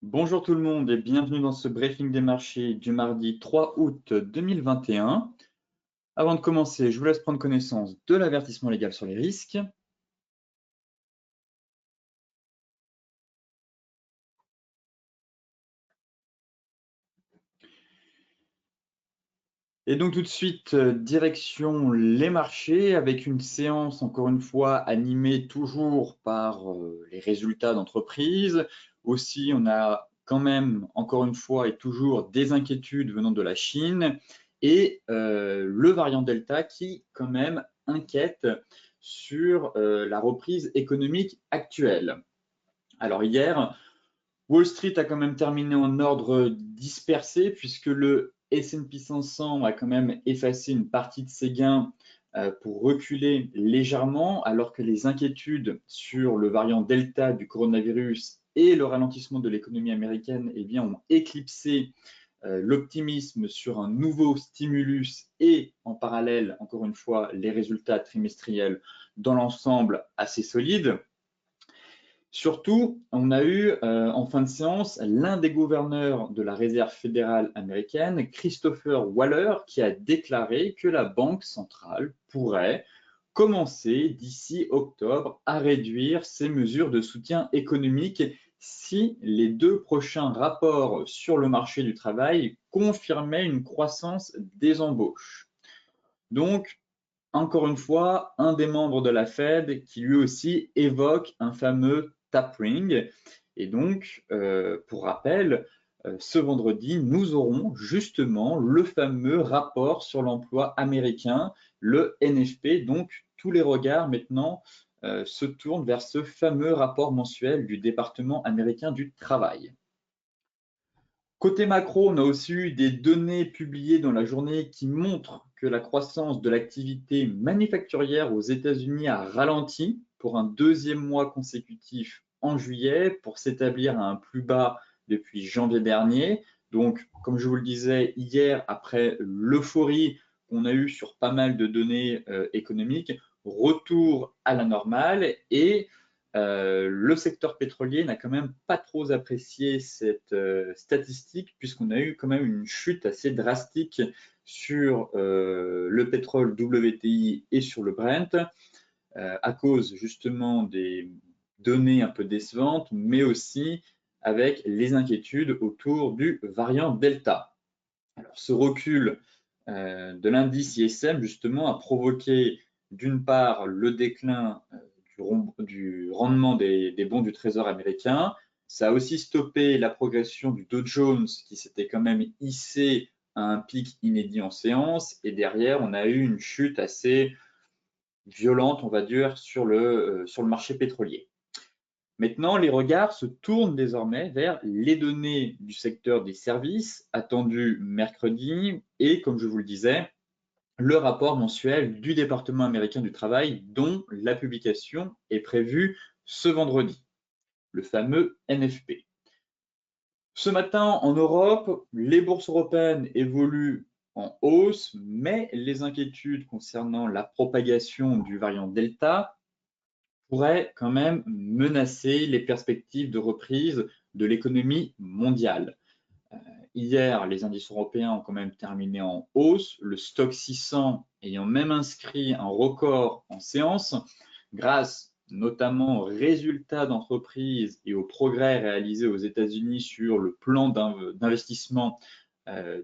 Bonjour tout le monde et bienvenue dans ce briefing des marchés du mardi 3 août 2021. Avant de commencer, je vous laisse prendre connaissance de l'avertissement légal sur les risques. Et donc tout de suite, direction les marchés avec une séance encore une fois animée toujours par les résultats d'entreprise. Aussi, on a quand même encore une fois et toujours des inquiétudes venant de la Chine et le variant Delta qui quand même inquiète sur la reprise économique actuelle. Alors hier, Wall Street a quand même terminé en ordre dispersé puisque le S&P 500 a quand même effacé une partie de ses gains pour reculer légèrement, alors que les inquiétudes sur le variant Delta du coronavirus et le ralentissement de l'économie américaine eh bien, ont éclipsé l'optimisme sur un nouveau stimulus et en parallèle, encore une fois, les résultats trimestriels dans l'ensemble assez solides. Surtout, on a eu en fin de séance l'un des gouverneurs de la Réserve fédérale américaine, Christopher Waller, qui a déclaré que la Banque centrale pourrait commencer d'ici octobre à réduire ses mesures de soutien économique si les deux prochains rapports sur le marché du travail confirmaient une croissance des embauches. Donc, encore une fois, un des membres de la Fed qui lui aussi évoque un fameux tapering. Et donc, pour rappel, ce vendredi, nous aurons justement le fameux rapport sur l'emploi américain, le NFP. Donc, tous les regards maintenant se tournent vers ce fameux rapport mensuel du département américain du travail. Côté macro, on a aussi eu des données publiées dans la journée qui montrent que la croissance de l'activité manufacturière aux États-Unis a ralenti pour un deuxième mois consécutif en juillet pour s'établir à un plus bas depuis janvier dernier. Donc, comme je vous le disais hier, après l'euphorie qu'on a eue sur pas mal de données économiques, retour à la normale et le secteur pétrolier n'a quand même pas trop apprécié cette statistique puisqu'on a eu quand même une chute assez drastique sur le pétrole WTI et sur le Brent à cause justement des données un peu décevantes, mais aussi avec les inquiétudes autour du variant Delta. Alors, ce recul de l'indice ISM justement a provoqué d'une part le déclin du rendement des bons du Trésor américain. Ça a aussi stoppé la progression du Dow Jones qui s'était quand même hissé à un pic inédit en séance. Et derrière, on a eu une chute assez violente, on va dire, sur le marché pétrolier. Maintenant, les regards se tournent désormais vers les données du secteur des services attendues mercredi et, comme je vous le disais, le rapport mensuel du département américain du travail dont la publication est prévue ce vendredi, le fameux NFP. Ce matin, en Europe, les bourses européennes évoluent en hausse, mais les inquiétudes concernant la propagation du variant Delta pourraient quand même menacer les perspectives de reprise de l'économie mondiale. Hier, les indices européens ont quand même terminé en hausse, le stock 600 ayant même inscrit un record en séance, grâce notamment aux résultats d'entreprise et aux progrès réalisés aux États-Unis sur le plan d'investissement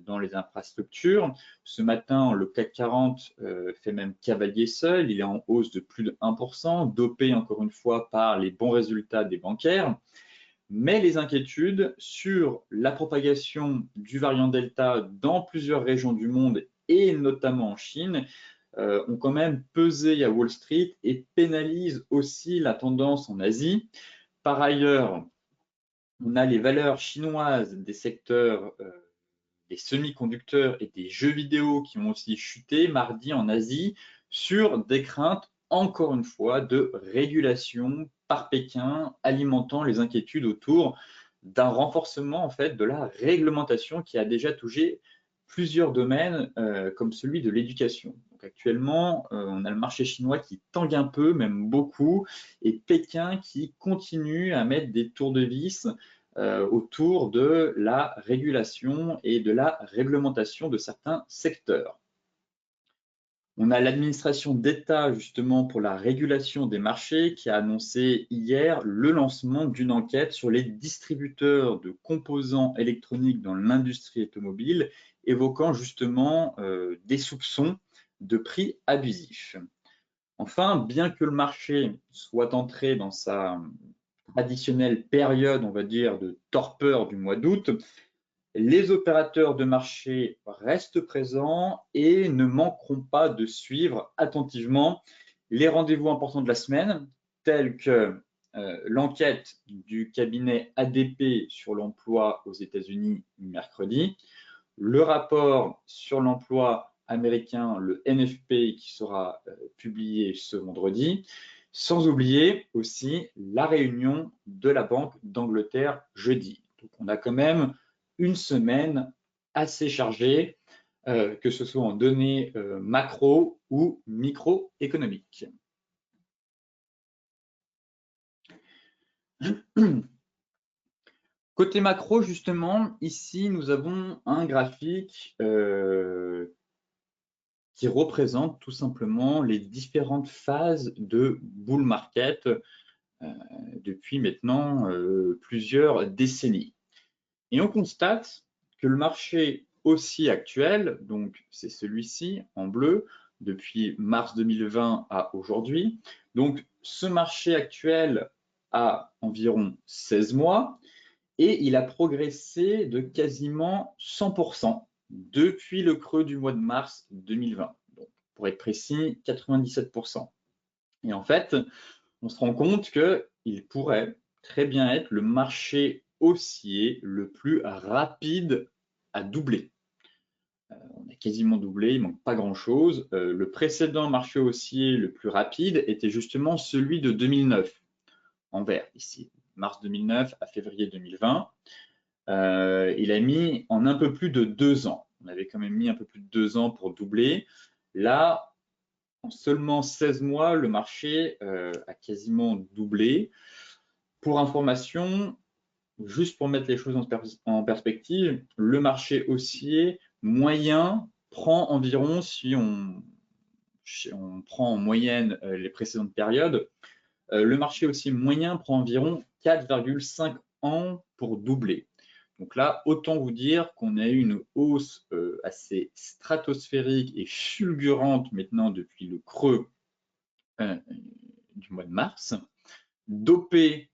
dans les infrastructures. Ce matin, le CAC 40 fait même cavalier seul, il est en hausse de plus de 1%, dopé encore une fois par les bons résultats des bancaires. Mais les inquiétudes sur la propagation du variant Delta dans plusieurs régions du monde et notamment en Chine ont quand même pesé à Wall Street et pénalisent aussi la tendance en Asie. Par ailleurs, on a les valeurs chinoises des secteurs des semi-conducteurs et des jeux vidéo qui ont aussi chuté mardi en Asie sur des craintes, encore une fois, de régulation par Pékin, alimentant les inquiétudes autour d'un renforcement en fait de la réglementation qui a déjà touché plusieurs domaines comme celui de l'éducation. Donc actuellement, on a le marché chinois qui tangue un peu, même beaucoup, et Pékin qui continue à mettre des tours de vis autour de la régulation et de la réglementation de certains secteurs. On a l'administration d'État justement pour la régulation des marchés qui a annoncé hier le lancement d'une enquête sur les distributeurs de composants électroniques dans l'industrie automobile, évoquant justement des soupçons de prix abusifs. Enfin, bien que le marché soit entré dans sa traditionnelle période, on va dire, de torpeur du mois d'août, les opérateurs de marché restent présents et ne manqueront pas de suivre attentivement les rendez-vous importants de la semaine, tels que l'enquête du cabinet ADP sur l'emploi aux États-Unis mercredi, le rapport sur l'emploi américain, le NFP, qui sera publié ce vendredi, sans oublier aussi la réunion de la Banque d'Angleterre jeudi. Donc on a quand même une semaine assez chargée, que ce soit en données macro ou microéconomiques. Côté macro, justement, ici, nous avons un graphique qui représente tout simplement les différentes phases de bull market depuis maintenant plusieurs décennies. Et on constate que le marché haussier actuel, donc c'est celui-ci en bleu, depuis mars 2020 à aujourd'hui, donc ce marché actuel a environ 16 mois et il a progressé de quasiment 100% depuis le creux du mois de mars 2020. Donc, pour être précis, 97%. Et en fait, on se rend compte qu'il pourrait très bien être le marché haussier le plus rapide à doubler. On a quasiment doublé, il ne manque pas grand-chose. Le précédent marché haussier le plus rapide était justement celui de 2009, en vert ici, mars 2009 à février 2020. Il a mis en un peu plus de 2 ans. On avait quand même mis un peu plus de 2 ans pour doubler. Là, en seulement 16 mois, le marché a quasiment doublé. Pour information, juste pour mettre les choses en perspective, le marché haussier moyen prend environ, si on prend en moyenne les précédentes périodes, le marché haussier moyen prend environ 4,5 ans pour doubler. Donc là, autant vous dire qu'on a eu une hausse assez stratosphérique et fulgurante maintenant depuis le creux du mois de mars, dopé,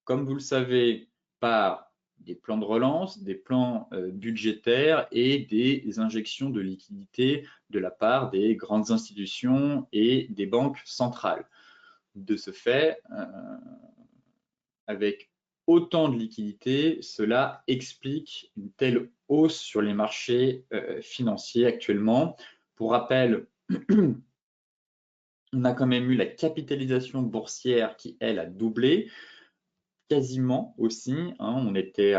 comme vous le savez, par des plans de relance, des plans budgétaires et des injections de liquidités de la part des grandes institutions et des banques centrales. De ce fait, avec autant de liquidités, cela explique une telle hausse sur les marchés financiers actuellement. Pour rappel, on a quand même eu la capitalisation boursière qui, elle, a doublé, quasiment aussi. On était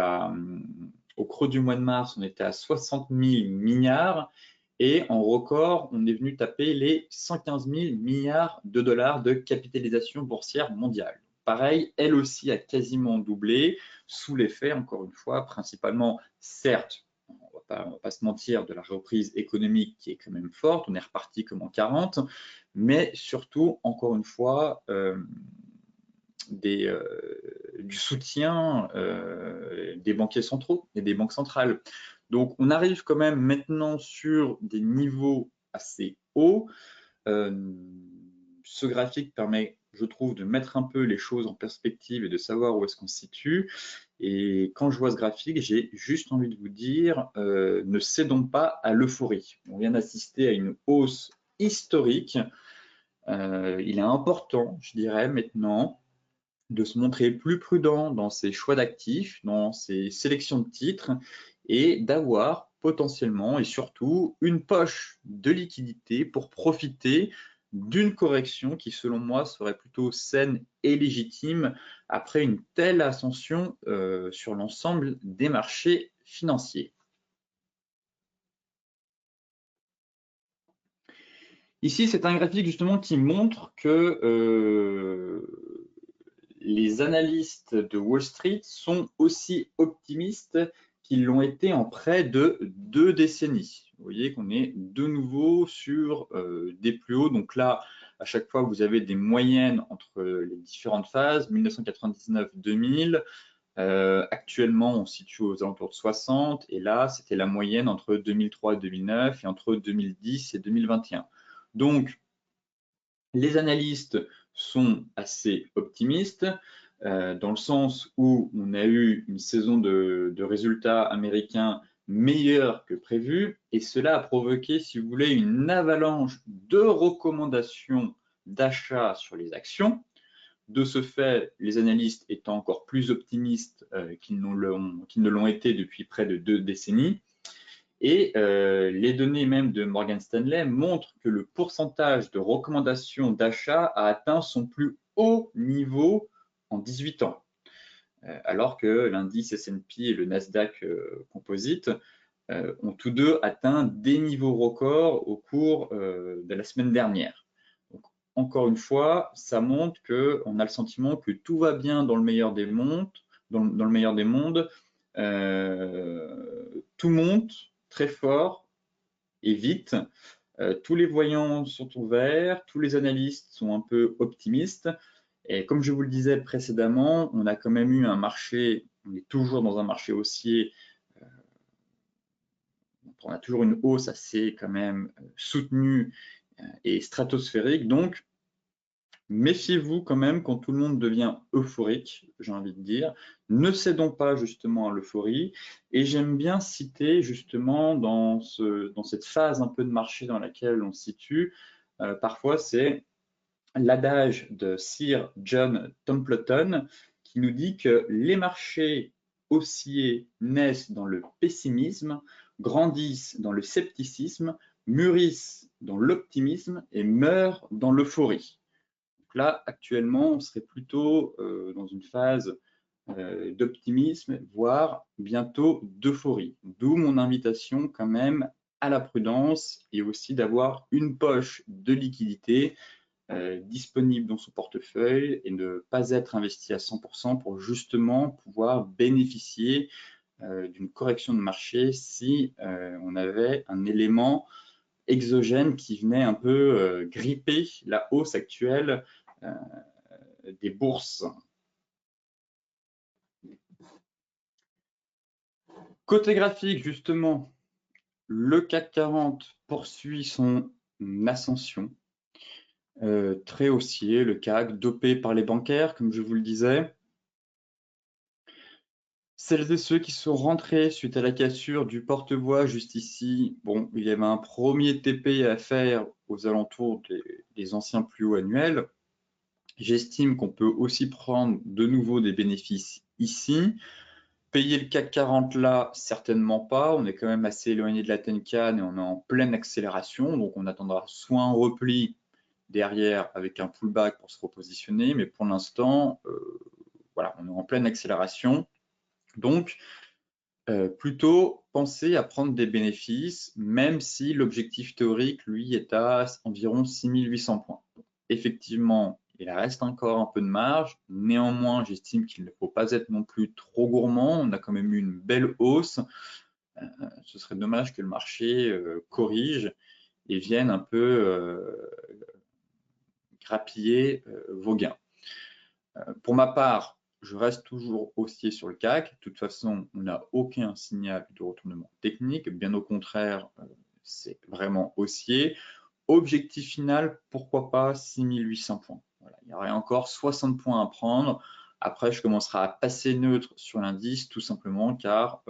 au creux du mois de mars, on était à 60 000 milliards et en record, on est venu taper les 115 000 milliards de dollars de capitalisation boursière mondiale. Pareil, elle aussi a quasiment doublé sous l'effet, encore une fois, principalement, certes, on va pas se mentir, de la reprise économique qui est quand même forte, on est reparti comme en 40, mais surtout, encore une fois, du soutien des banquiers centraux et des banques centrales. Donc, on arrive quand même maintenant sur des niveaux assez hauts. Ce graphique permet, je trouve, de mettre un peu les choses en perspective et de savoir où est-ce qu'on se situe. Et quand je vois ce graphique, j'ai juste envie de vous dire, ne cédons pas à l'euphorie. On vient d'assister à une hausse historique. Il est important, je dirais, maintenant, de se montrer plus prudent dans ses choix d'actifs, dans ses sélections de titres et d'avoir potentiellement et surtout une poche de liquidité pour profiter d'une correction qui, selon moi, serait plutôt saine et légitime après une telle ascension sur l'ensemble des marchés financiers. Ici, c'est un graphique justement qui montre que les analystes de Wall Street sont aussi optimistes qu'ils l'ont été en près de 2 décennies. Vous voyez qu'on est de nouveau sur des plus hauts. Donc là, à chaque fois, vous avez des moyennes entre les différentes phases, 1999-2000. Actuellement, on se situe aux alentours de 60, et là, c'était la moyenne entre 2003 et 2009 et entre 2010 et 2021. Donc, les analystes sont assez optimistes dans le sens où on a eu une saison de résultats américains meilleurs que prévu, et cela a provoqué, si vous voulez, une avalanche de recommandations d'achat sur les actions. De ce fait, les analystes étant encore plus optimistes qu'ils ne l'ont été depuis près de 2 décennies. Et les données même de Morgan Stanley montrent que le pourcentage de recommandations d'achat a atteint son plus haut niveau en 18 ans, alors que l'indice S&P et le Nasdaq Composite ont tous deux atteint des niveaux records au cours de la semaine dernière. Donc, encore une fois, ça montre qu'on a le sentiment que tout va bien dans le meilleur des mondes, tout monte très fort et vite. Tous les voyants sont ouverts, tous les analystes sont un peu optimistes. Et comme je vous le disais précédemment, on a quand même eu un marché, on est toujours dans un marché haussier, on a toujours une hausse assez quand même soutenue et stratosphérique. Donc, méfiez-vous quand même quand tout le monde devient euphorique, j'ai envie de dire. Ne cédons pas justement à l'euphorie. Et j'aime bien citer justement dans cette phase un peu de marché dans laquelle on se situe, parfois c'est l'adage de Sir John Templeton qui nous dit que les marchés haussiers naissent dans le pessimisme, grandissent dans le scepticisme, mûrissent dans l'optimisme et meurent dans l'euphorie. Là, actuellement, on serait plutôt dans une phase d'optimisme, voire bientôt d'euphorie. D'où mon invitation quand même à la prudence et aussi d'avoir une poche de liquidité disponible dans son portefeuille et ne pas être investi à 100% pour justement pouvoir bénéficier d'une correction de marché si on avait un élément exogène qui venait un peu gripper la hausse actuelle des bourses. Côté graphique, justement, le CAC 40 poursuit son ascension. Très haussier, le CAC, dopé par les bancaires, comme je vous le disais. Celles et ceux qui sont rentrés suite à la cassure du porte-voix juste ici, bon, il y avait un premier TP à faire aux alentours des anciens plus hauts annuels. J'estime qu'on peut aussi prendre de nouveau des bénéfices ici. Payer le CAC 40 là, certainement pas. On est quand même assez éloigné de la Tenkan et on est en pleine accélération. Donc on attendra soit un repli derrière avec un pullback pour se repositionner. Mais pour l'instant, voilà, on est en pleine accélération. Donc, plutôt penser à prendre des bénéfices, même si l'objectif théorique, lui, est à environ 6800 points. Donc, effectivement, il reste encore un peu de marge. Néanmoins, j'estime qu'il ne faut pas être non plus trop gourmand. On a quand même eu une belle hausse. Ce serait dommage que le marché corrige et vienne un peu grappiller vos gains. Pour ma part, je reste toujours haussier sur le CAC. De toute façon, on n'a aucun signal de retournement technique. Bien au contraire, c'est vraiment haussier. Objectif final, pourquoi pas 6800 points. Voilà, il y aurait encore 60 points à prendre. Après, je commencerai à passer neutre sur l'indice, tout simplement car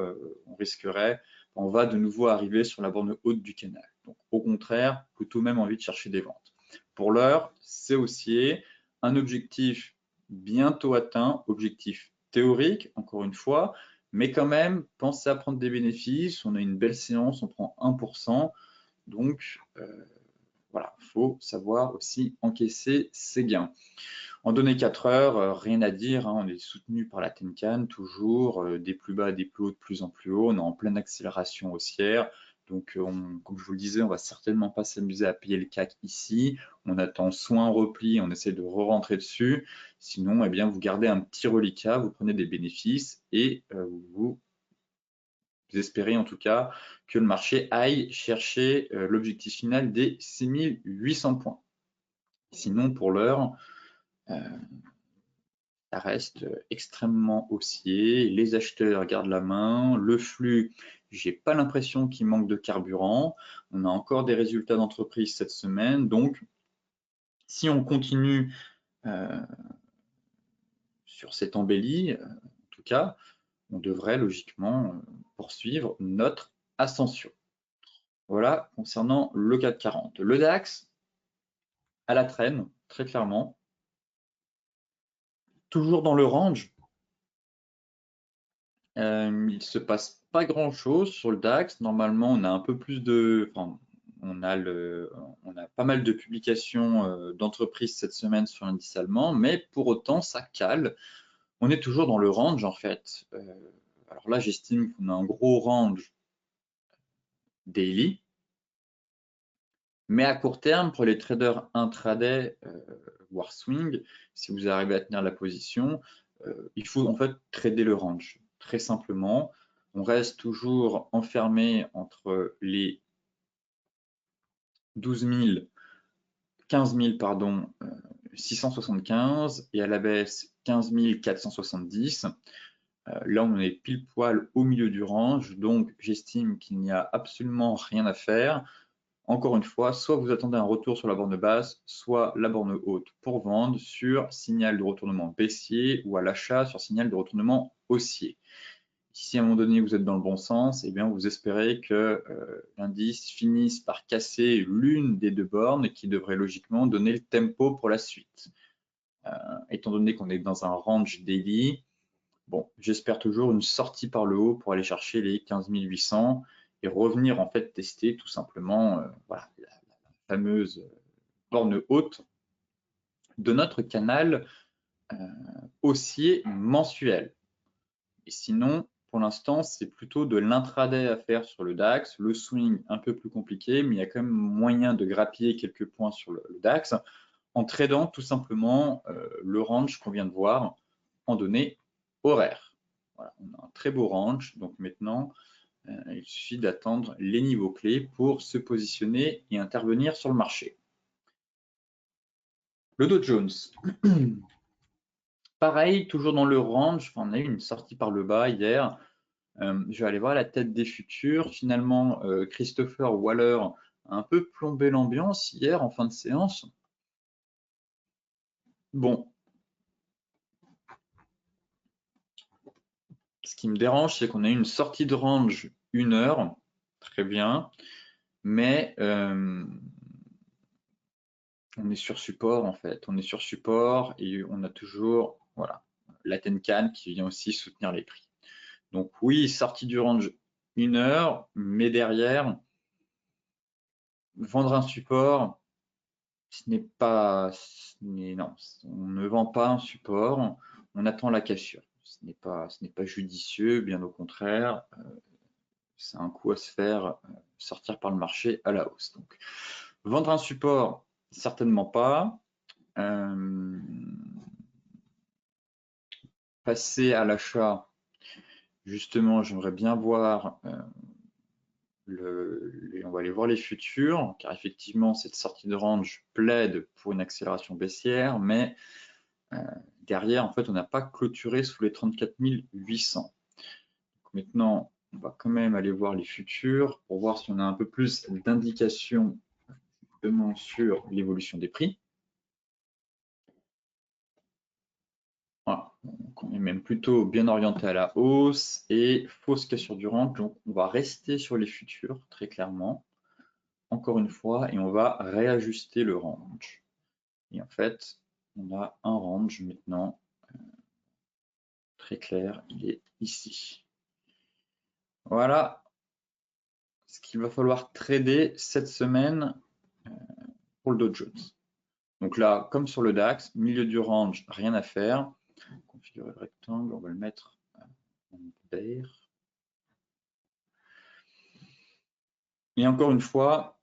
on va de nouveau arriver sur la borne haute du canal. Donc, au contraire, plutôt même envie de chercher des ventes. Pour l'heure, c'est haussier. Un objectif bientôt atteint, objectif théorique, encore une fois, mais quand même, pensez à prendre des bénéfices. On a une belle séance, on prend 1%. Donc, voilà, il faut savoir aussi encaisser ses gains. En données 4 heures, rien à dire, hein, on est soutenu par la Tenkan, toujours des plus bas, des plus hauts, de plus en plus haut. On est en pleine accélération haussière. Donc, comme je vous le disais, on va certainement pas s'amuser à payer le CAC ici. On attend soit un repli, on essaie de re-rentrer dessus. Sinon, eh bien, vous gardez un petit reliquat, vous prenez des bénéfices et vous espérez en tout cas que le marché aille chercher l'objectif final des 6800 points. Sinon, pour l'heure, ça reste extrêmement haussier. Les acheteurs gardent la main. Le flux, j'ai pas l'impression qu'il manque de carburant. On a encore des résultats d'entreprise cette semaine. Donc, si on continue sur cette embellie, en tout cas, on devrait logiquement poursuivre notre ascension. Voilà concernant le CAC 40. Le DAX, à la traîne, très clairement. Toujours dans le range. Il se passe pas grand-chose sur le DAX. Normalement, on a un peu plus de, enfin, on a pas mal de publications d'entreprises cette semaine sur l'indice allemand, mais pour autant, ça cale. On est toujours dans le range en fait. Alors là, j'estime qu'on a un gros range daily, mais à court terme, pour les traders intraday, voire swing, si vous arrivez à tenir la position, il faut en fait trader le range. Très simplement, on reste toujours enfermé entre les 12 000, 15 000 pardon, 675 et à la baisse 15 470. Là, on est pile poil au milieu du range, donc j'estime qu'il n'y a absolument rien à faire. Encore une fois, soit vous attendez un retour sur la borne basse, soit la borne haute pour vendre sur signal de retournement baissier ou à l'achat sur signal de retournement haussier. Si à un moment donné vous êtes dans le bon sens, eh bien vous espérez que l'indice finisse par casser l'une des deux bornes qui devrait logiquement donner le tempo pour la suite. Étant donné qu'on est dans un range daily, bon, j'espère toujours une sortie par le haut pour aller chercher les 15 800 et revenir en fait tester tout simplement voilà, la fameuse borne haute de notre canal haussier mensuel. Et sinon, pour l'instant, c'est plutôt de l'intraday à faire sur le DAX. Le swing, un peu plus compliqué, mais il y a quand même moyen de grappiller quelques points sur le DAX en tradant tout simplement le range qu'on vient de voir en données horaires. Voilà, on a un très beau range, donc maintenant, il suffit d'attendre les niveaux clés pour se positionner et intervenir sur le marché. Le Dow Jones, pareil, toujours dans le range, on a eu une sortie par le bas hier. Je vais aller voir la tête des futurs. Finalement, Christopher Waller a un peu plombé l'ambiance hier en fin de séance. Bon, ce qui me dérange, c'est qu'on a eu une sortie de range 1 heure, très bien, mais on est sur support en fait. On est sur support et on a toujours voilà, la Tenkan qui vient aussi soutenir les prix. Donc oui, sortie du range 1 heure, mais derrière, vendre un support, non, on ne vend pas un support, on attend la cassure. Ce n'est pas judicieux, bien au contraire, c'est un coup à se faire sortir par le marché à la hausse. Donc, vendre un support, certainement pas. Passer à l'achat, justement, j'aimerais bien voir on va aller voir les futurs, car effectivement, cette sortie de range plaide pour une accélération baissière, mais derrière, en fait, on n'a pas clôturé sous les 34 800. Donc maintenant, on va quand même aller voir les futurs pour voir si on a un peu plus d'indications sur l'évolution des prix. Voilà, donc on est même plutôt bien orienté à la hausse et fausse cassure du range. Donc on va rester sur les futurs très clairement, encore une fois, et on va réajuster le range. Et en fait, on a un range maintenant très clair, il est ici. Voilà ce qu'il va falloir trader cette semaine pour le Dow Jones. Donc là, comme sur le DAX, milieu du range, rien à faire. Configurer le rectangle, on va le mettre en vert. Et encore une fois,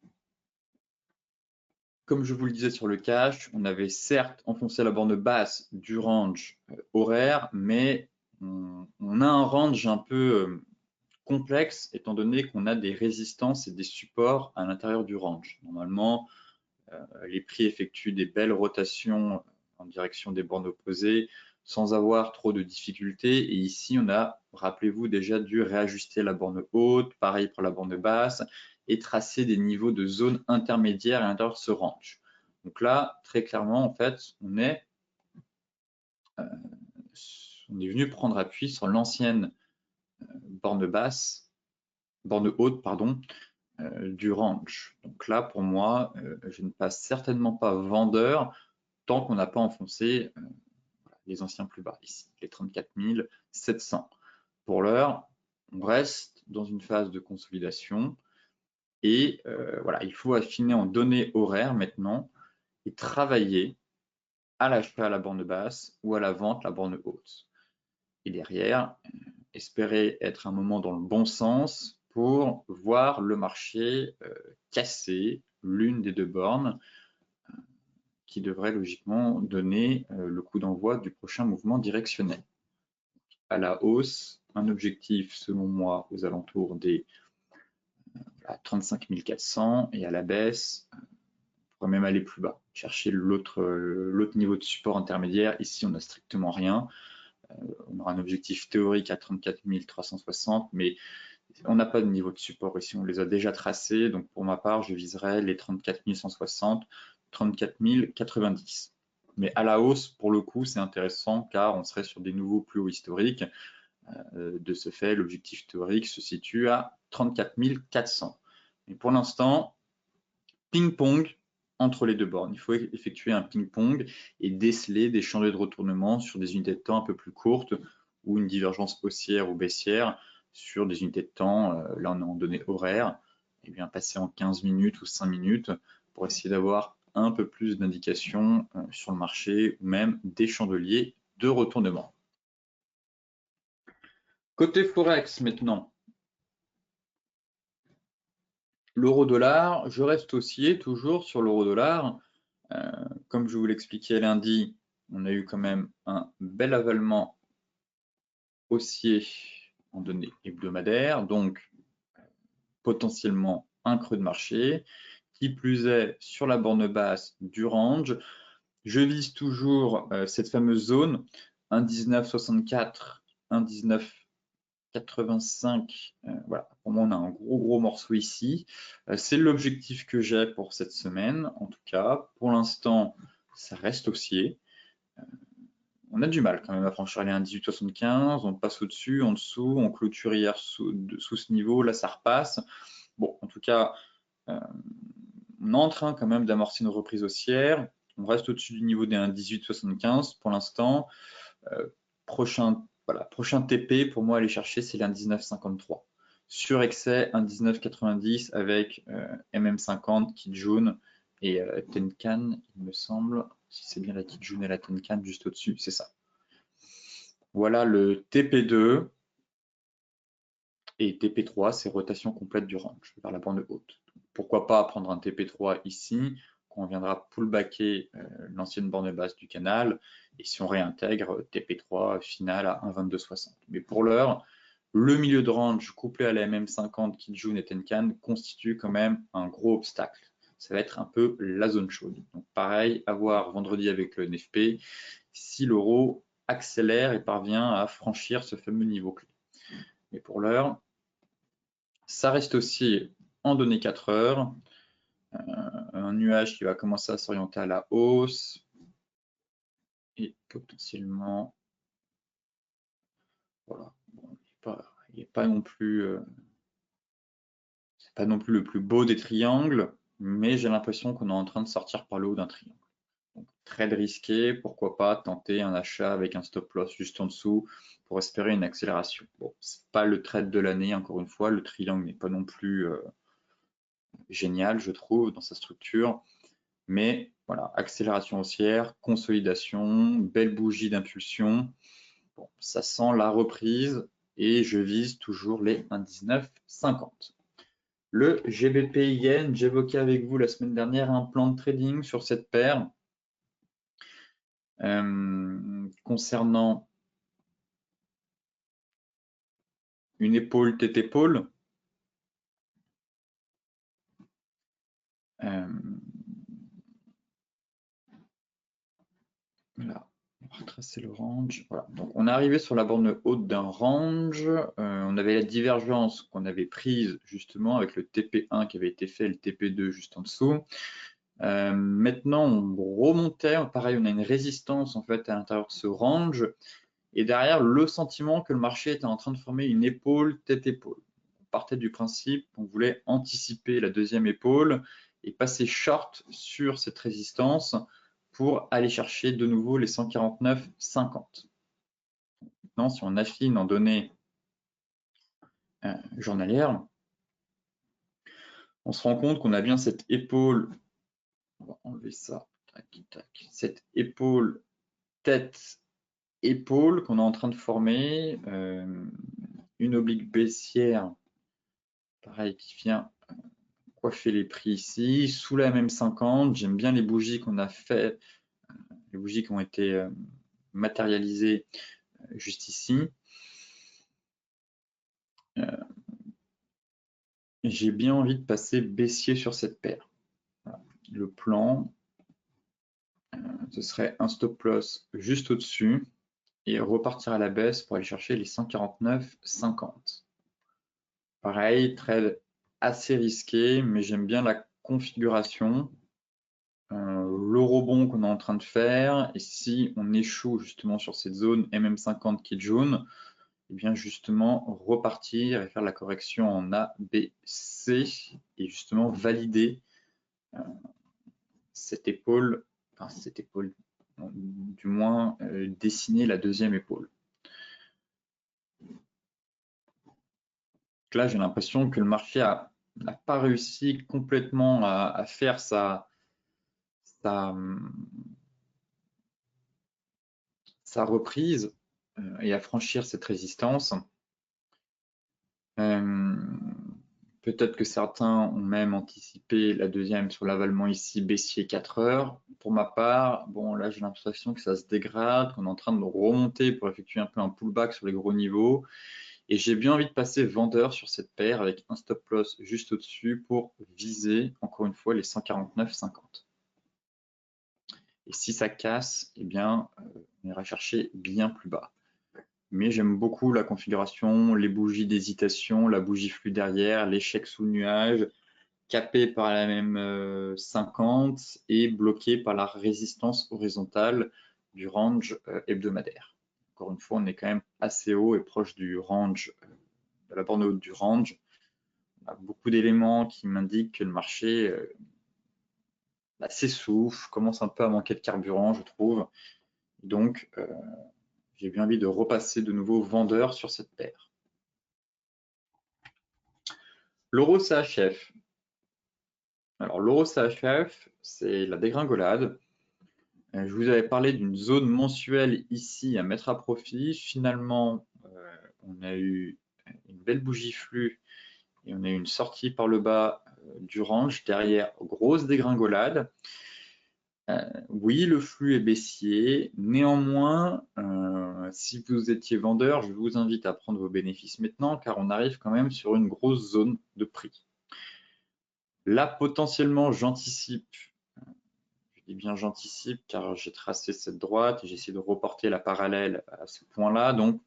comme je vous le disais sur le cash, on avait certes enfoncé la borne basse du range horaire, mais on a un range un peu complexe étant donné qu'on a des résistances et des supports à l'intérieur du range. Normalement, les prix effectuent des belles rotations en direction des bornes opposées sans avoir trop de difficultés. Et ici, on a, rappelez-vous, déjà dû réajuster la borne haute, pareil pour la borne basse, et tracer des niveaux de zone intermédiaire à l'intérieur de ce range. Donc là, très clairement, en fait, on est venu prendre appui sur l'ancienne borne haute, pardon, du range. Donc là, pour moi, je ne passe certainement pas vendeur tant qu'on n'a pas enfoncé les anciens plus bas ici, les 34 700. Pour l'heure, on reste dans une phase de consolidation et voilà, il faut affiner en données horaires maintenant et travailler à l'achat à la borne basse ou à la vente la borne haute. Et derrière, espérer être un moment dans le bon sens pour voir le marché casser l'une des deux bornes qui devrait logiquement donner le coup d'envoi du prochain mouvement directionnel. À la hausse, un objectif selon moi aux alentours des 35 400 et à la baisse, on pourrait même aller plus bas, chercher l'autre niveau de support intermédiaire. Ici, on n'a strictement rien. On aura un objectif théorique à 34 360, mais on n'a pas de niveau de support ici, on les a déjà tracés. Donc pour ma part, je viserais les 34 160, 34 090. Mais à la hausse, pour le coup, c'est intéressant car on serait sur des nouveaux plus hauts historiques. De ce fait, l'objectif théorique se situe à 34 400. Mais pour l'instant, ping-pong entre les deux bornes. Il faut effectuer un ping-pong et déceler des chandelles de retournement sur des unités de temps un peu plus courtes ou une divergence haussière ou baissière sur des unités de temps, là on est en données horaires, et bien passer en 15 minutes ou 5 minutes pour essayer d'avoir un peu plus d'indications sur le marché ou même des chandeliers de retournement. Côté Forex maintenant, l'euro-dollar, je reste haussier toujours sur l'euro-dollar. Comme je vous l'expliquais lundi, on a eu quand même un bel avalement haussier en données hebdomadaires, donc potentiellement un creux de marché. Qui plus est, sur la borne basse du range, je vise toujours cette fameuse zone 1,1964, 1,1985. Voilà, pour moi, on a un gros morceau ici. C'est l'objectif que j'ai pour cette semaine, en tout cas. Pour l'instant, ça reste haussier. On a du mal quand même à franchir les 1,1875, on passe au-dessus, en dessous, on clôture hier sous ce niveau, là ça repasse. Bon, en tout cas, on est en train quand même d'amorcer une reprise haussière. On reste au-dessus du niveau des 1,1875 pour l'instant. Prochain TP pour moi aller chercher, c'est l'1,1953. Sur excès, 1,1990 avec MM50, Kijun et Tenkan, il me semble. Si c'est bien la Kijun et la Tenkan juste au-dessus, c'est ça. Voilà le TP2 et TP3, c'est rotation complète du range vers la bande haute. Pourquoi pas prendre un TP3 ici, quand on viendra pullbacker l'ancienne borne basse du canal, et si on réintègre TP3 final à 1,2260. Mais pour l'heure, le milieu de range couplé à la MM50, Kijun et Tenkan constitue quand même un gros obstacle. Ça va être un peu la zone chaude. Donc pareil, à voir vendredi avec le NFP, si l'euro accélère et parvient à franchir ce fameux niveau clé. Mais pour l'heure, ça reste aussi en données 4 heures, un nuage qui va commencer à s'orienter à la hausse et potentiellement, voilà, bon, il n'est pas non plus, c'est pas non plus le plus beau des triangles, mais j'ai l'impression qu'on est en train de sortir par le haut d'un triangle. Donc, trade risqué, pourquoi pas tenter un achat avec un stop loss juste en dessous pour espérer une accélération. Bon, c'est pas le trade de l'année, encore une fois, le triangle n'est pas non plus génial, je trouve, dans sa structure. Mais voilà, accélération haussière, consolidation, belle bougie d'impulsion. Bon, ça sent la reprise et je vise toujours les 1,1950. Le GBP Yen, j'évoquais avec vous la semaine dernière un plan de trading sur cette paire. Concernant une épaule tête-épaule, voilà, on va retracer le range. Voilà. Donc on est arrivé sur la borne haute d'un range. On avait la divergence qu'on avait prise justement avec le TP1 qui avait été fait et le TP2 juste en dessous. Maintenant, on remontait, pareil, on a une résistance en fait à l'intérieur de ce range. Et derrière, le sentiment que le marché était en train de former une épaule tête-épaule. On partait du principe qu'on voulait anticiper la deuxième épaule et passer short sur cette résistance pour aller chercher de nouveau les 149,50. Maintenant, si on affine en données journalières, on se rend compte qu'on a bien cette épaule, on va enlever ça, tac, tac, cette épaule tête-épaule qu'on est en train de former, une oblique baissière, pareil, qui vient coiffer les prix ici, sous la même 50. J'aime bien les bougies qu'on a fait, les bougies qui ont été matérialisées juste ici. J'ai bien envie de passer baissier sur cette paire. Voilà. Le plan, ce serait un stop loss juste au-dessus et repartir à la baisse pour aller chercher les 149,50. Pareil, trade assez risqué, mais j'aime bien la configuration. Le rebond qu'on est en train de faire, et si on échoue justement sur cette zone MM50 qui est jaune, et bien justement repartir et faire la correction en A, B, C, et justement valider cette épaule, du moins dessiner la deuxième épaule. Donc là, j'ai l'impression que le marché n'a pas réussi complètement à faire sa reprise et à franchir cette résistance. Peut-être que certains ont même anticipé la deuxième sur l'avalement ici baissier 4 heures. Pour ma part, bon là j'ai l'impression que ça se dégrade, qu'on est en train de remonter pour effectuer un peu un pullback sur les gros niveaux. Et j'ai bien envie de passer vendeur sur cette paire avec un stop loss juste au-dessus pour viser encore une fois les 149,50. Et si ça casse, eh bien on ira chercher bien plus bas. Mais j'aime beaucoup la configuration, les bougies d'hésitation, la bougie flux derrière, l'échec sous le nuage, capé par la même 50 et bloqué par la résistance horizontale du range hebdomadaire. Encore une fois, on est quand même assez haut et proche du range, de la borne haute du range. On a beaucoup d'éléments qui m'indiquent que le marché s'essouffle, commence un peu à manquer de carburant, je trouve. Donc, j'ai bien envie de repasser de nouveau vendeur sur cette paire. L'euro CHF. Alors, l'euro CHF, c'est la dégringolade. Je vous avais parlé d'une zone mensuelle ici à mettre à profit. Finalement, on a eu une belle bougie flux et on a eu une sortie par le bas du range. Derrière, grosse dégringolade. Oui, le flux est baissier. Néanmoins, si vous étiez vendeur, je vous invite à prendre vos bénéfices maintenant car on arrive quand même sur une grosse zone de prix. Là, potentiellement, j'anticipe. Je dis bien j'anticipe car j'ai tracé cette droite et j'essaie de reporter la parallèle à ce point-là. Donc,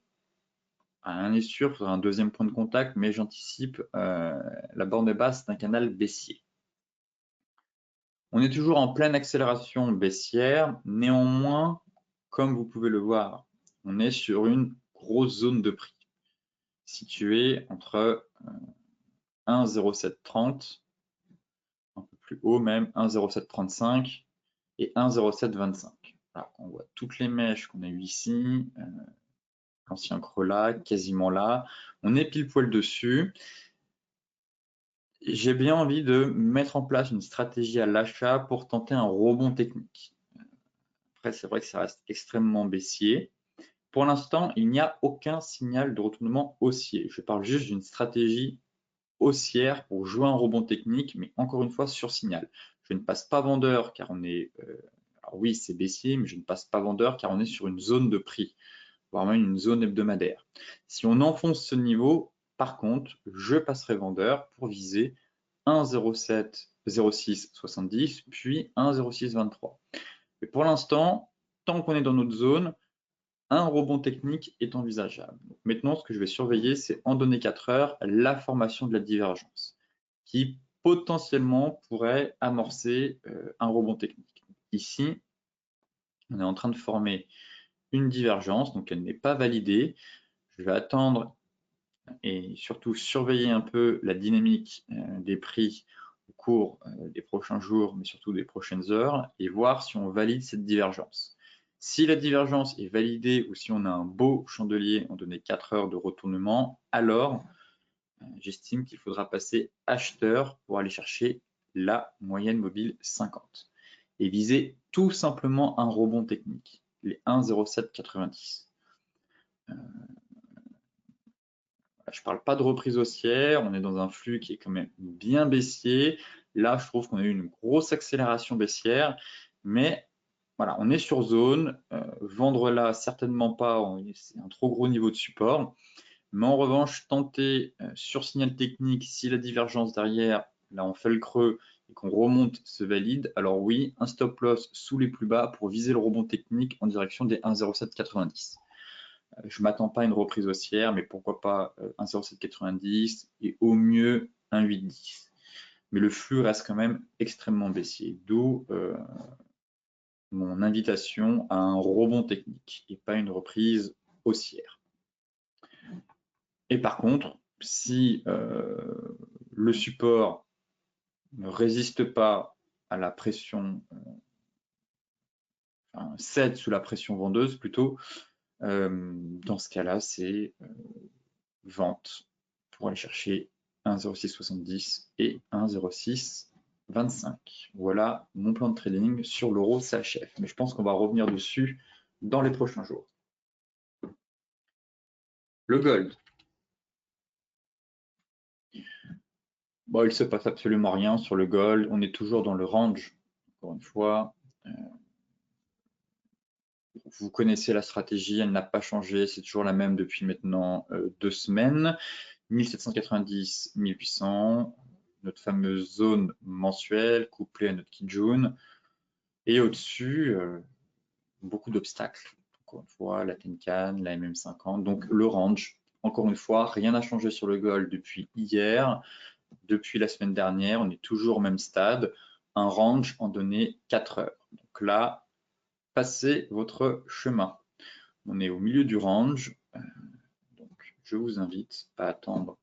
rien n'est sûr, il faudra un deuxième point de contact, mais j'anticipe la borne basse d'un canal baissier. On est toujours en pleine accélération baissière. Néanmoins, comme vous pouvez le voir, on est sur une grosse zone de prix située entre 1,0730, un peu plus haut même, 1,0735 et 1,0725. Voilà, on voit toutes les mèches qu'on a eues ici, l'ancien creux là, quasiment là. On est pile poil dessus. J'ai bien envie de mettre en place une stratégie à l'achat pour tenter un rebond technique. Après, c'est vrai que ça reste extrêmement baissier. Pour l'instant, il n'y a aucun signal de retournement haussier. Je parle juste d'une stratégie haussière pour jouer un rebond technique, mais encore une fois sur signal. Je ne passe pas vendeur car on est, alors oui c'est baissier, mais je ne passe pas vendeur car on est sur une zone de prix, voire même une zone hebdomadaire. Si on enfonce ce niveau, par contre, je passerai vendeur pour viser 1,07, 0,6, 70, puis 1,06, 23. Mais pour l'instant, tant qu'on est dans notre zone, un rebond technique est envisageable. Donc maintenant, ce que je vais surveiller, c'est en données 4 heures, la formation de la divergence, qui potentiellement pourrait amorcer un rebond technique. Ici, on est en train de former une divergence, donc elle n'est pas validée. Je vais attendre et surtout surveiller un peu la dynamique des prix au cours des prochains jours, mais surtout des prochaines heures, et voir si on valide cette divergence. Si la divergence est validée ou si on a un beau chandelier en données 4 heures de retournement, alors j'estime qu'il faudra passer acheteur pour aller chercher la moyenne mobile 50 et viser tout simplement un rebond technique, les 1,0790. Je ne parle pas de reprise haussière, on est dans un flux qui est quand même bien baissier. Là, je trouve qu'on a eu une grosse accélération baissière, mais voilà, on est sur zone. Vendre là, certainement pas, c'est un trop gros niveau de support. Mais en revanche, tenter sur signal technique, si la divergence derrière, là on fait le creux et qu'on remonte, se valide, alors oui, un stop loss sous les plus bas pour viser le rebond technique en direction des 1,0790. Je ne m'attends pas à une reprise haussière, mais pourquoi pas 1,0790 et au mieux 1,810. Mais le flux reste quand même extrêmement baissier, d'où mon invitation à un rebond technique et pas une reprise haussière. Et par contre, si le support ne résiste pas à la pression, enfin, cède sous la pression vendeuse plutôt, dans ce cas-là, c'est vente pour aller chercher 1,0670 et 1,0625. Voilà mon plan de trading sur l'euro CHF. Mais je pense qu'on va revenir dessus dans les prochains jours. Le gold. Bon, il ne se passe absolument rien sur le gold. On est toujours dans le range. Encore une fois, vous connaissez la stratégie, elle n'a pas changé. C'est toujours la même depuis maintenant 2 semaines. 1790, 1800, notre fameuse zone mensuelle couplée à notre Kijun. Et au-dessus, beaucoup d'obstacles. Encore une fois, la Tenkan, la MM50, donc le range. Encore une fois, rien n'a changé sur le gold depuis hier, depuis la semaine dernière, on est toujours au même stade, un range en données 4 heures. Donc là, passez votre chemin. On est au milieu du range, donc je vous invite à attendre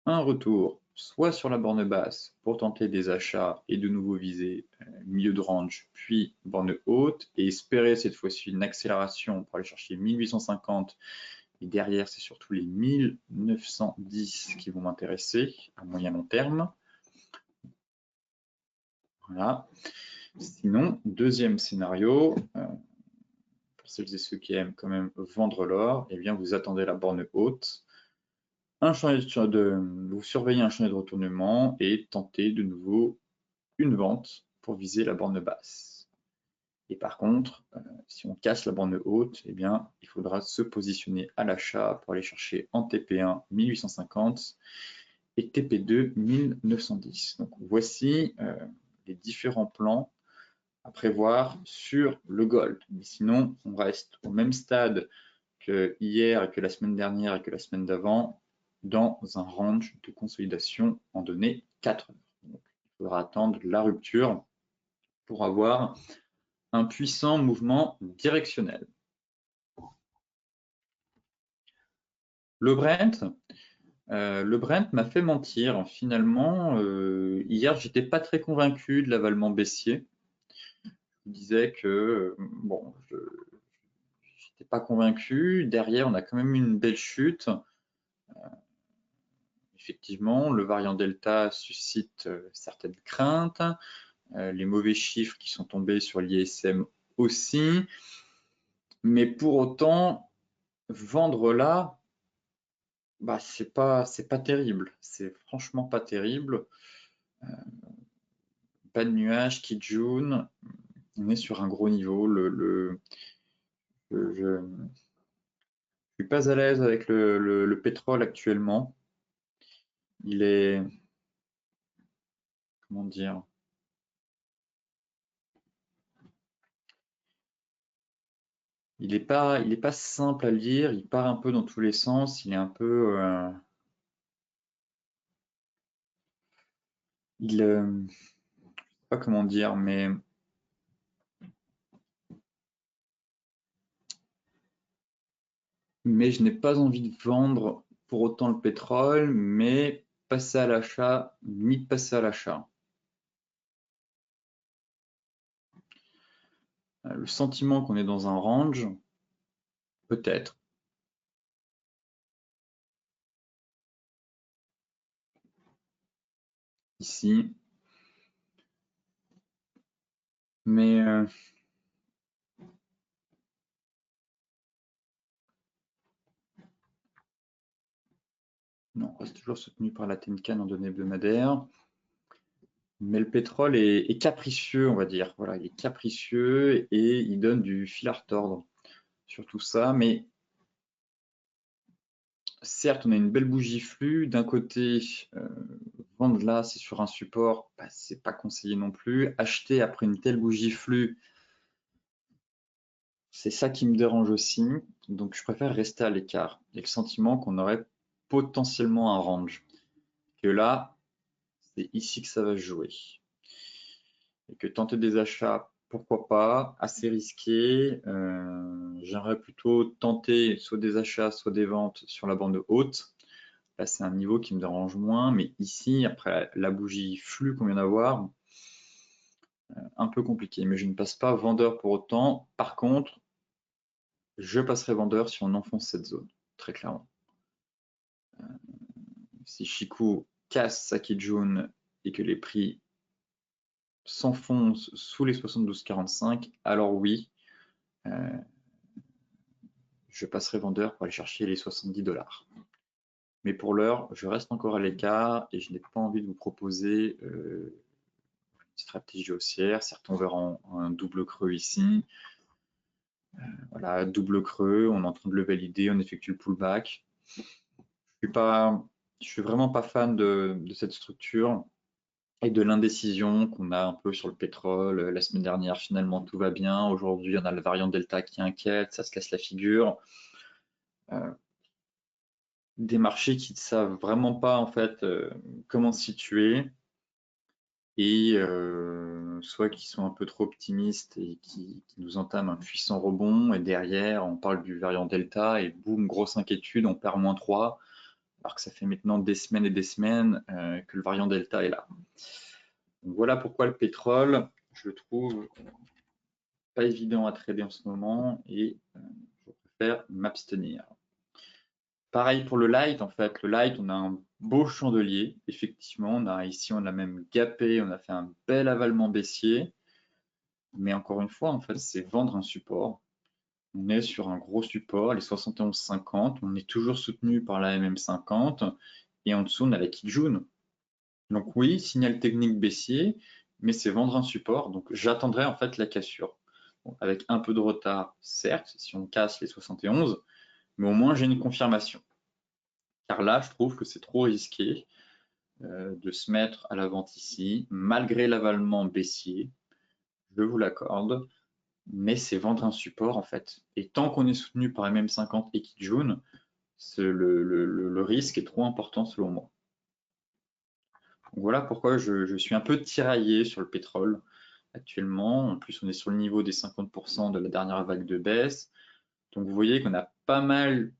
un retour, soit sur la borne basse pour tenter des achats et de nouveau viser milieu de range, puis borne haute, et espérer cette fois-ci une accélération pour aller chercher 1850. Et derrière, c'est surtout les 1910 qui vont m'intéresser à moyen long terme. Voilà. Sinon, deuxième scénario, pour celles et ceux qui aiment quand même vendre l'or, eh bien vous attendez la borne haute, vous surveillez un chantier de retournement et tentez de nouveau une vente pour viser la borne basse. Et par contre, si on casse la borne haute, eh bien, il faudra se positionner à l'achat pour aller chercher en TP1 1850 et TP2 1910. Donc voici les différents plans à prévoir sur le gold. Mais sinon, on reste au même stade que hier et que la semaine dernière et que la semaine d'avant, dans un range de consolidation en données 4 heures. Donc, il faudra attendre la rupture pour avoir un puissant mouvement directionnel. Le Brent m'a fait mentir. Finalement, hier, j'étais pas très convaincu de l'avalement baissier. Je disais que bon, je n'étais pas convaincu. Derrière, on a quand même eu une belle chute. Effectivement, le variant Delta suscite certaines craintes. Les mauvais chiffres qui sont tombés sur l'ISM aussi. Mais pour autant, vendre là, bah, c'est pas terrible. C'est franchement pas terrible. Pas de nuages, Kijun. On est sur un gros niveau. Je suis pas à l'aise avec le pétrole actuellement. Il est, comment dire, il est pas simple à lire. Il part un peu dans tous les sens. Il est un peu, je sais pas comment dire, mais je n'ai pas envie de vendre pour autant le pétrole, mais passer à l'achat, ni de passer à l'achat. Le sentiment qu'on est dans un range, peut-être, ici, mais non, on reste toujours soutenu par la Tenkan en données hebdomadaires. Mais le pétrole est capricieux, on va dire. Voilà, il est capricieux et il donne du fil à retordre sur tout ça. Mais certes, on a une belle bougie flux. D'un côté, vendre là, c'est sur un support, bah, c'est pas conseillé non plus. Acheter après une telle bougie flux, c'est ça qui me dérange aussi. Donc, je préfère rester à l'écart. Et le sentiment qu'on aurait potentiellement un range. Que là, c'est ici que ça va se jouer. Et que tenter des achats, pourquoi pas, assez risqué. J'aimerais plutôt tenter soit des achats, soit des ventes sur la bande haute. Là, c'est un niveau qui me dérange moins, mais ici, après la bougie flux qu'on vient d'avoir, un peu compliqué. Mais je ne passe pas vendeur pour autant. Par contre, je passerai vendeur si on enfonce cette zone, très clairement. Si Chikou casse sa Kijun et que les prix s'enfoncent sous les 72,45, alors oui, euh, je passerai vendeur pour aller chercher les 70 $. Mais pour l'heure, je reste encore à l'écart et je n'ai pas envie de vous proposer une stratégie haussière. Certes, on verra un double creux ici. Voilà, double creux, on est en train de le valider, on effectue le pullback. Je suis vraiment pas fan de cette structure et de l'indécision qu'on a un peu sur le pétrole. La semaine dernière, finalement, tout va bien. Aujourd'hui, on a le variant Delta qui inquiète, ça se casse la figure. Euh, des marchés qui ne savent vraiment pas en fait comment se situer et soit qui sont un peu trop optimistes et qui nous entament un puissant rebond et derrière on parle du variant Delta et boum, grosse inquiétude, on perd -3 alors que ça fait maintenant des semaines et des semaines que le variant Delta est là. Donc voilà pourquoi le pétrole, je le trouve pas évident à trader en ce moment et je préfère m'abstenir. Pareil pour le light, en fait, le light, on a un beau chandelier, effectivement, on a même gapé, on a fait un bel avalement baissier, mais encore une fois, en fait, c'est vendre un support. On est sur un gros support, les 71,50, on est toujours soutenu par la MM50, et en dessous, on a la Kijun. Donc oui, signal technique baissier, mais c'est vendre un support, donc j'attendrai en fait la cassure. Bon, avec un peu de retard, certes, si on casse les 71, mais au moins j'ai une confirmation. Car là, je trouve que c'est trop risqué de se mettre à la vente ici, malgré l'avalement baissier, je vous l'accorde, mais c'est vendre un support en fait. Et tant qu'on est soutenu par MM50 et Kijun, le risque est trop important selon moi. Donc voilà pourquoi je suis un peu tiraillé sur le pétrole actuellement. En plus, on est sur le niveau des 50% de la dernière vague de baisse. Donc vous voyez qu'on a pas mal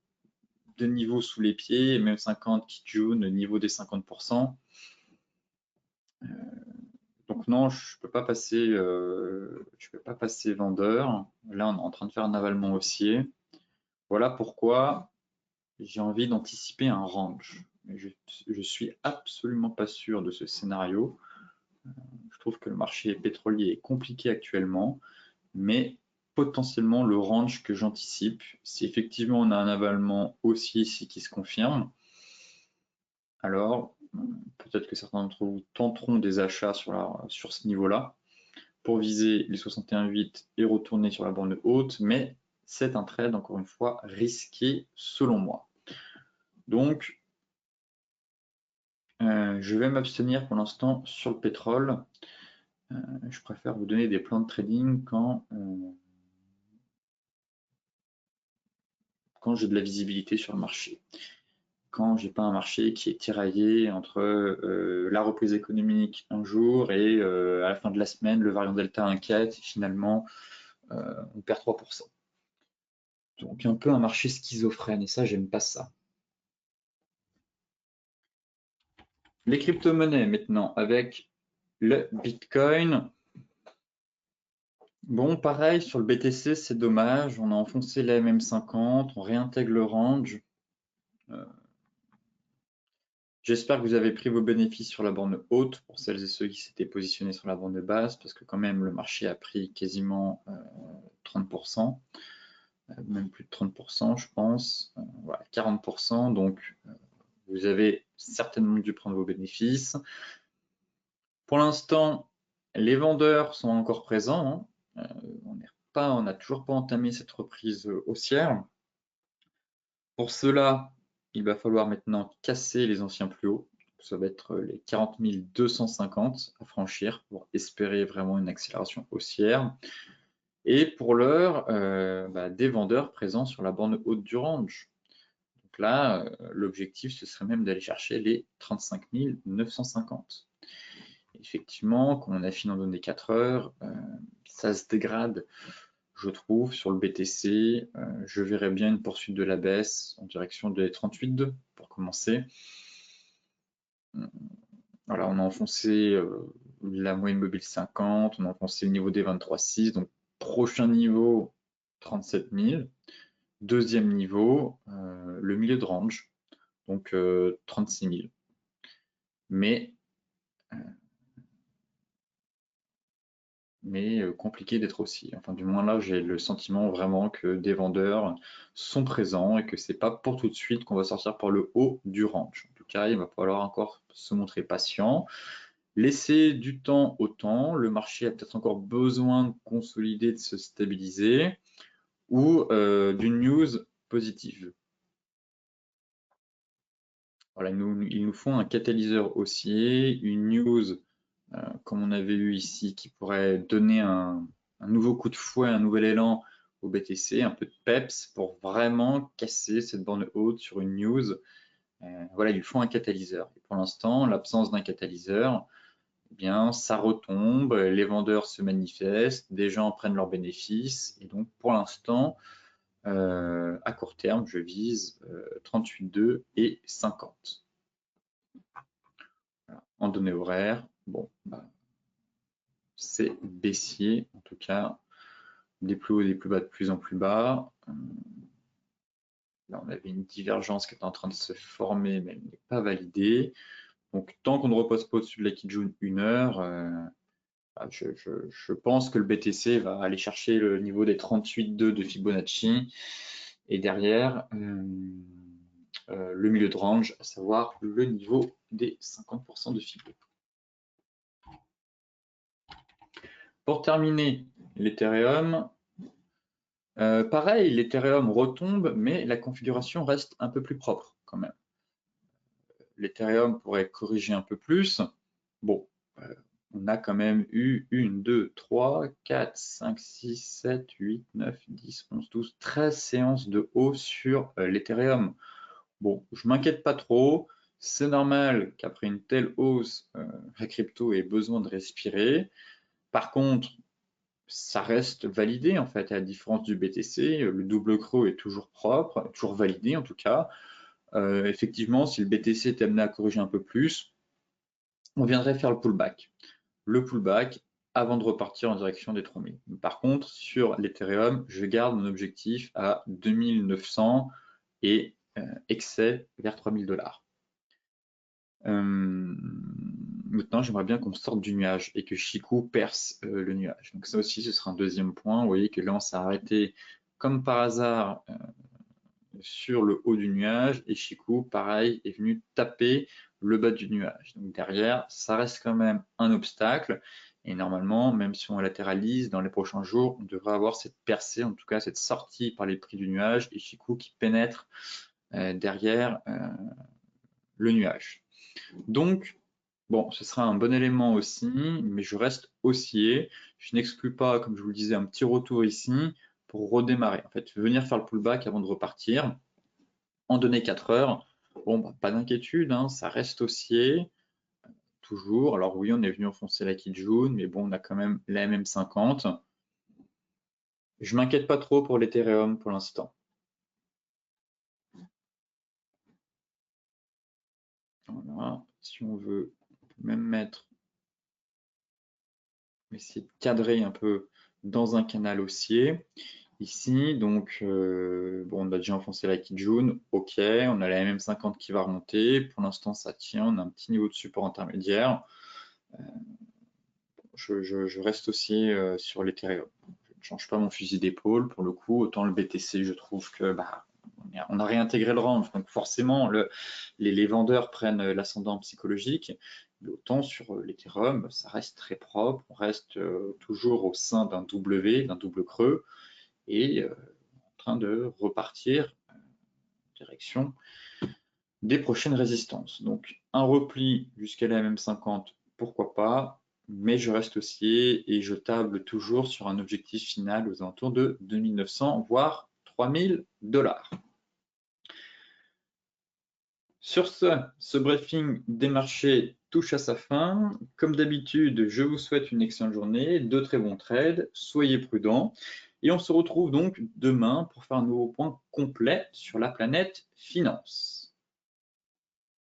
de niveaux sous les pieds, MM50, Kijun, niveau des 50%. Donc non, je peux pas passer vendeur. Là, on est en train de faire un avalement haussier. Voilà pourquoi j'ai envie d'anticiper un range. Mais je suis absolument pas sûr de ce scénario. Je trouve que le marché pétrolier est compliqué actuellement, mais potentiellement le range que j'anticipe, si effectivement on a un avalement haussier ici qui se confirme, alors peut-être que certains d'entre vous tenteront des achats sur ce niveau-là pour viser les 61,8 et retourner sur la bande haute, mais c'est un trade, encore une fois, risqué selon moi. Donc, je vais m'abstenir pour l'instant sur le pétrole. Je préfère vous donner des plans de trading quand j'ai de la visibilité sur le marché. Quand j'ai pas un marché qui est tiraillé entre la reprise économique un jour et à la fin de la semaine, le variant Delta inquiète et finalement on perd 3%. Donc un peu un marché schizophrène et ça, j'aime pas ça. Les crypto-monnaies maintenant avec le Bitcoin. Bon, pareil sur le BTC, c'est dommage. On a enfoncé la MM50, on réintègre le range. J'espère que vous avez pris vos bénéfices sur la borne haute pour celles et ceux qui s'étaient positionnés sur la borne basse, parce que quand même le marché a pris quasiment 30%, même plus de 30%, je pense, voilà, 40%. Donc vous avez certainement dû prendre vos bénéfices. Pour l'instant, les vendeurs sont encore présents. Hein. On n'a toujours pas entamé cette reprise haussière. Pour cela, il va falloir maintenant casser les anciens plus hauts. Ça va être les 40 250 à franchir pour espérer vraiment une accélération haussière. Et pour l'heure, des vendeurs présents sur la borne haute du range. Donc là, l'objectif, ce serait même d'aller chercher les 35 950. Effectivement, quand on affine en données 4 heures, ça se dégrade, je trouve, sur le BTC. Je verrais bien une poursuite de la baisse en direction des 38,2 pour commencer. Voilà, on a enfoncé la moyenne mobile 50, on a enfoncé le niveau des 23,6, donc prochain niveau 37 000. Deuxième niveau, le milieu de range, donc 36 000. Mais compliqué d'être aussi. Enfin, du moins là, j'ai le sentiment vraiment que des vendeurs sont présents et que c'est pas pour tout de suite qu'on va sortir par le haut du range. En tout cas, il va falloir encore se montrer patient, laisser du temps au temps. Le marché a peut-être encore besoin de consolider, de se stabiliser ou d'une news positive. Voilà, il nous faut un catalyseur haussier, une news comme on avait eu ici, qui pourrait donner un nouveau coup de fouet, un nouvel élan au BTC, un peu de peps pour vraiment casser cette borne haute sur une news. Voilà, il faut un catalyseur. Et pour l'instant, l'absence d'un catalyseur, eh bien, ça retombe, les vendeurs se manifestent, des gens prennent leurs bénéfices. Et donc, pour l'instant, à court terme, je vise 38,2 et 50. Voilà. En données horaires, bon, c'est baissier, en tout cas, des plus hauts et des plus bas de plus en plus bas. Là, on avait une divergence qui est en train de se former, mais elle n'est pas validée. Donc, tant qu'on ne repose pas au-dessus de la Kijun 1 heure, je pense que le BTC va aller chercher le niveau des 38,2 de Fibonacci. Et derrière, le milieu de range, à savoir le niveau des 50% de Fibo. Pour terminer, l'Ethereum, pareil, l'Ethereum retombe, mais la configuration reste un peu plus propre quand même. L'Ethereum pourrait corriger un peu plus. Bon, on a quand même eu 1, 2, 3, 4, 5, 6, 7, 8, 9, 10, 11, 12, 13 séances de hausse sur l'Ethereum. Bon, je m'inquiète pas trop. C'est normal qu'après une telle hausse, la crypto ait besoin de respirer. Par contre, ça reste validé en fait, à la différence du BTC, le double creux est toujours propre, toujours validé en tout cas. Effectivement, si le BTC est amené à corriger un peu plus, on viendrait faire le pullback. Le pullback avant de repartir en direction des 3000. Par contre, sur l'Ethereum, je garde mon objectif à 2900 et excès vers 3000 $. Maintenant, j'aimerais bien qu'on sorte du nuage et que Chikou perce le nuage. Donc ça aussi, ce sera un deuxième point. Vous voyez que là, on s'est arrêté comme par hasard sur le haut du nuage et Chikou, pareil, est venu taper le bas du nuage. Donc derrière, ça reste quand même un obstacle. Et normalement, même si on latéralise, dans les prochains jours, on devrait avoir cette percée, en tout cas cette sortie par les prix du nuage et Chikou qui pénètre derrière le nuage. Donc, bon, ce sera un bon élément aussi, mais je reste haussier. Je n'exclus pas, comme je vous le disais, un petit retour ici pour redémarrer. En fait, venir faire le pullback avant de repartir en donner 4 heures. Bon, bah, pas d'inquiétude, hein, ça reste haussier, toujours. Alors oui, on est venu enfoncer la Kijun, mais bon, on a quand même la MM50. Je m'inquiète pas trop pour l'Ethereum pour l'instant. Voilà, si on veut, on peut même mettre, essayer de cadrer un peu dans un canal haussier. Ici, donc, bon, on a déjà enfoncé la Kijun, ok, on a la MM50 qui va remonter. Pour l'instant, ça tient, on a un petit niveau de support intermédiaire. Je reste aussi sur l'Ethereum. Je ne change pas mon fusil d'épaule pour le coup. Autant le BTC, je trouve que on a réintégré le range, donc forcément les vendeurs prennent l'ascendant psychologique. Mais autant sur l'Ethereum, ça reste très propre. On reste toujours au sein d'un W, d'un double creux, et en train de repartir en direction des prochaines résistances. Donc un repli jusqu'à la MM50, pourquoi pas, mais je reste haussier et je table toujours sur un objectif final aux alentours de 2900 voire 3000 $. Sur ce briefing des marchés touche à sa fin. Comme d'habitude, je vous souhaite une excellente journée, de très bons trades, soyez prudents et on se retrouve donc demain pour faire un nouveau point complet sur la planète finance.